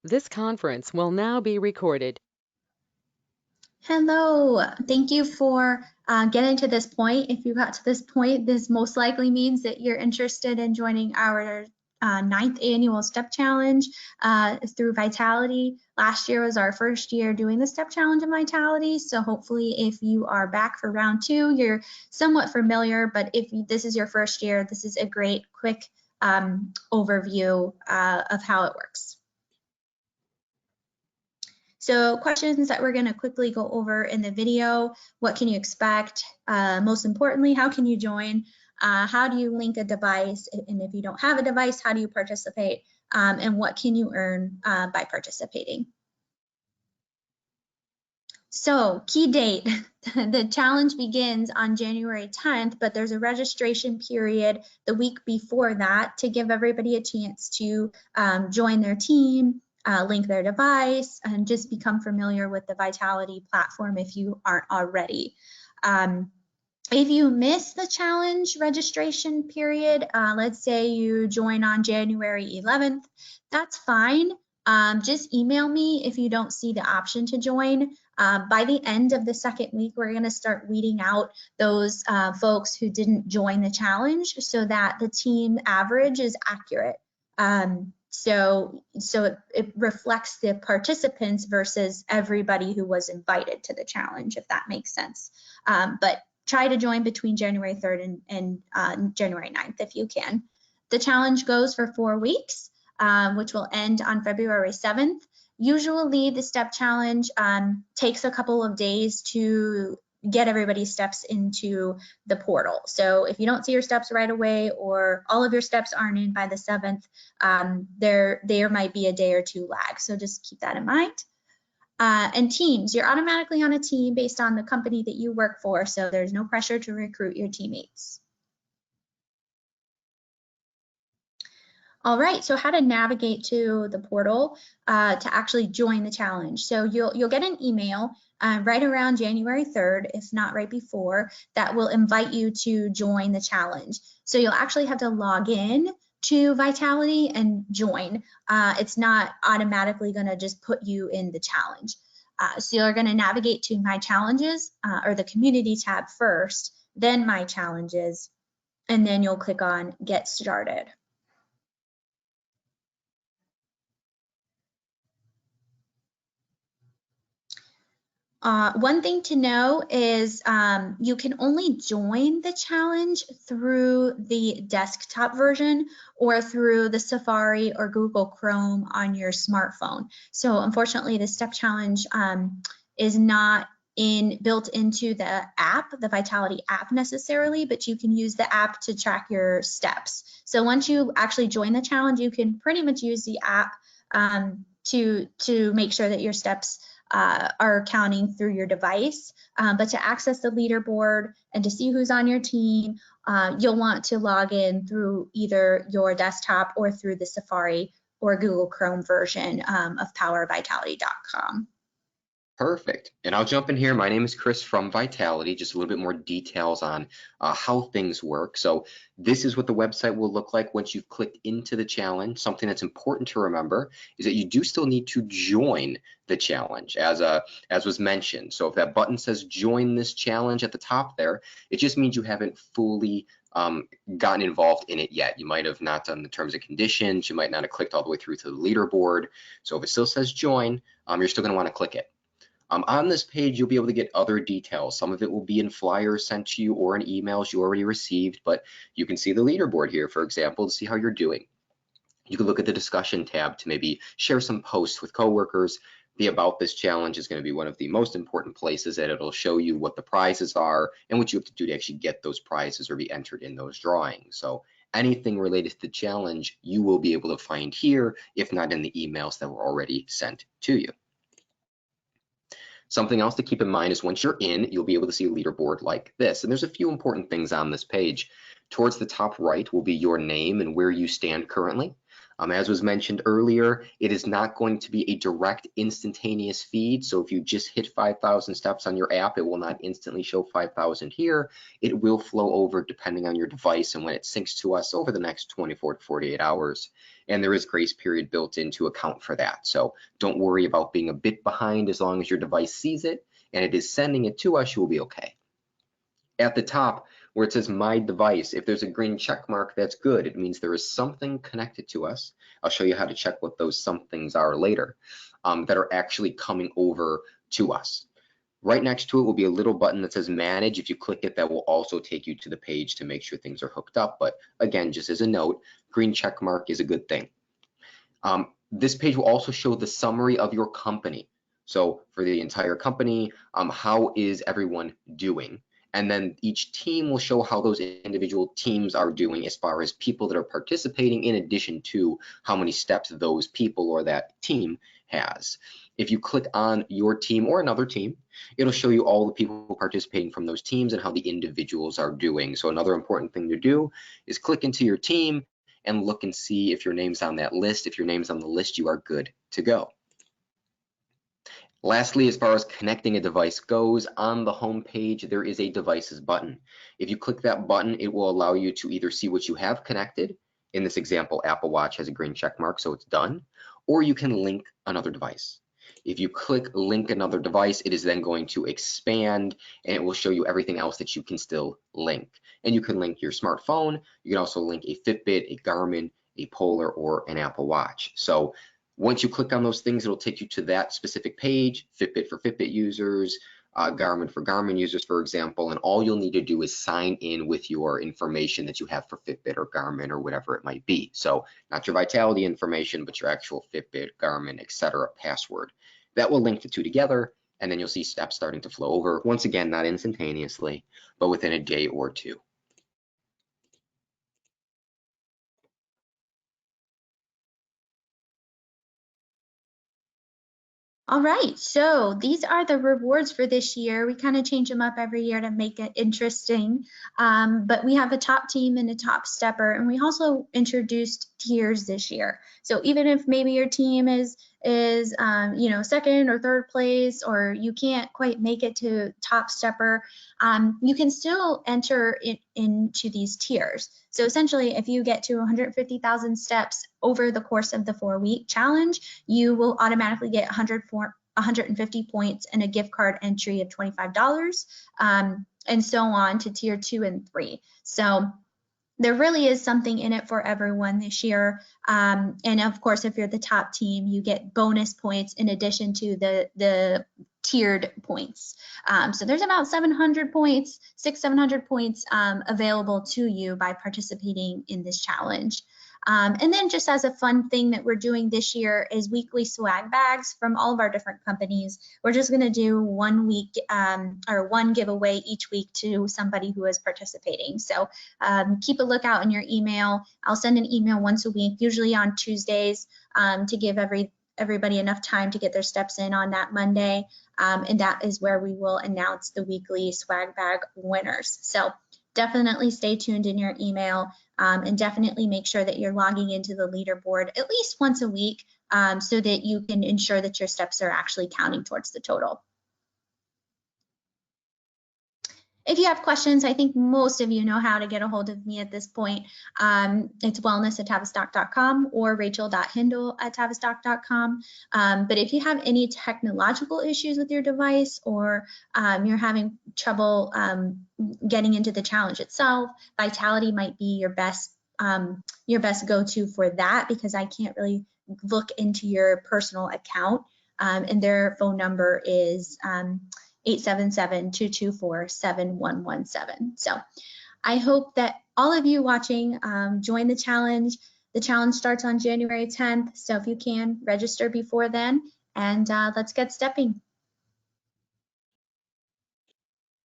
This conference will now be recorded. Hello, thank you for getting to this point. If you got to this point, this most likely means that you're interested in joining our 9th annual STEP Challenge through Vitality. Last year was our first year doing the STEP Challenge in Vitality, so hopefully if you are back for round 2, you're somewhat familiar, but if this is your first year, this is a great quick overview of how it works. So questions that we're going to quickly go over in the video: what can you expect? Most importantly, how can you join? How do you link a device? And if you don't have a device, how do you participate? And what can you earn by participating? So key date, the challenge begins on January 10th, but there's a registration period the week before that to give everybody a chance to join their team, link their device, and just become familiar with the Vitality platform if you aren't already. If you miss the challenge registration period, let's say you join on January 11th, that's fine. Just email me if you don't see the option to join. By the end of the second week, we're going to start weeding out those folks who didn't join the challenge so that the team average is accurate. So it reflects the participants versus everybody who was invited to the challenge, if that makes sense. But try to join between January 3rd and January 9th if you can. The challenge goes for 4 weeks, which will end on February 7th. Usually the STEP challenge takes a couple of days to get everybody's steps into the portal. So if you don't see your steps right away or all of your steps aren't in by the 7th, there might be a day or two lag. So just keep that in mind. And teams, you're automatically on a team based on the company that you work for, so there's no pressure to recruit your teammates. All right, so how to navigate to the portal to actually join the challenge. So you'll get an email right around January 3rd, if not right before, that will invite you to join the challenge. So you'll actually have to log in to Vitality and join. It's not automatically going to just put you in the challenge. So you're going to navigate to My Challenges or the Community tab first, then My Challenges, and then you'll click on Get Started. One thing to know is you can only join the challenge through the desktop version or through the Safari or Google Chrome on your smartphone. So unfortunately, the STEP challenge is not built into the app, the Vitality app necessarily, but you can use the app to track your steps. So once you actually join the challenge, you can pretty much use the app to make sure that your steps are counting through your device. But to access the leaderboard and to see who's on your team, you'll want to log in through either your desktop or through the Safari or Google Chrome version of powervitality.com. Perfect. And I'll jump in here. My name is Chris from Vitality. Just a little bit more details on how things work. So this is what the website will look like once you've clicked into the challenge. Something that's important to remember is that you do still need to join the challenge as was mentioned. So if that button says join this challenge at the top there, it just means you haven't fully gotten involved in it yet. You might have not done the terms and conditions. You might not have clicked all the way through to the leaderboard. So if it still says join, you're still going to want to click it. On this page, you'll be able to get other details. Some of it will be in flyers sent to you or in emails you already received, but you can see the leaderboard here, for example, to see how you're doing. You can look at the discussion tab to maybe share some posts with coworkers. The About This challenge is going to be one of the most important places, that it'll show you what the prizes are and what you have to do to actually get those prizes or be entered in those drawings. So anything related to the challenge, you will be able to find here, if not in the emails that were already sent to you. Something else to keep in mind is once you're in, you'll be able to see a leaderboard like this. And there's a few important things on this page. Towards the top right will be your name and where you stand currently. As was mentioned earlier, it is not going to be a direct instantaneous feed. So if you just hit 5,000 steps on your app, it will not instantly show 5,000 here. It will flow over depending on your device and when it syncs to us over the next 24 to 48 hours. And there is grace period built in to account for that. So don't worry about being a bit behind. As long as your device sees it and it is sending it to us, you will be okay. At the top where it says my device, if there's a green check mark, that's good. It means there is something connected to us. I'll show you how to check what those somethings are later, that are actually coming over to us. Right next to it will be a little button that says manage. If you click it, that will also take you to the page to make sure things are hooked up. But again, just as a note, green check mark is a good thing. This page will also show the summary of your company. So for the entire company, how is everyone doing? And then each team will show how those individual teams are doing as far as people that are participating, in addition to how many steps those people or that team has. If you click on your team or another team, it'll show you all the people participating from those teams and how the individuals are doing. So another important thing to do is click into your team and look and see if your name's on that list. If your name's on the list, you are good to go. Lastly, as far as connecting a device goes, on the home page, there is a devices button. If you click that button, it will allow you to either see what you have connected. In this example, Apple Watch has a green check mark, so it's done, or you can link another device. If you click link another device, it is then going to expand and it will show you everything else that you can still link. And you can link your smartphone. You can also link a Fitbit, a Garmin, a Polar, or an Apple Watch. So once you click on those things, it'll take you to that specific page, Fitbit for Fitbit users, Garmin for Garmin users, for example, and all you'll need to do is sign in with your information that you have for Fitbit or Garmin or whatever it might be. So not your Vitality information, but your actual Fitbit, Garmin, etc. password. That will link the two together, and then you'll see steps starting to flow over. Once again, not instantaneously, but within a day or two. All right, so these are the rewards for this year. We kind of change them up every year to make it interesting, but we have a top team and a top stepper, and we also introduced tiers this year. So even if maybe your team is second or third place, or you can't quite make it to top stepper, you can still enter into these tiers. So essentially, if you get to 150,000 steps over the course of the 4-week challenge, you will automatically get 150 points and a gift card entry of $25, and so on to tier 2 and 3. So there really is something in it for everyone this year. And of course, if you're the top team, you get bonus points in addition to the tiered points. So there's about 700 points, 700 points available to you by participating in this challenge. And then just as a fun thing that we're doing this year is weekly swag bags from all of our different companies. We're just going to do 1 week or one giveaway each week to somebody who is participating. So keep a lookout in your email. I'll send an email once a week, usually on Tuesdays, to give everybody enough time to get their steps in on that Monday. And that is where we will announce the weekly swag bag winners. So definitely stay tuned in your email, and definitely make sure that you're logging into the leaderboard at least once a week, so that you can ensure that your steps are actually counting towards the total. If you have questions, I think most of you know how to get a hold of me at this point. It's wellness@tavistock.com or rachel.hindle@tavistock.com. But if you have any technological issues with your device, or you're having trouble getting into the challenge itself, Vitality might be your best go-to for that, because I can't really look into your personal account. And their phone number is 877-224-7117. So I hope that all of you watching join the challenge. The challenge starts on January 10th. So if you can, register before then, and let's get stepping.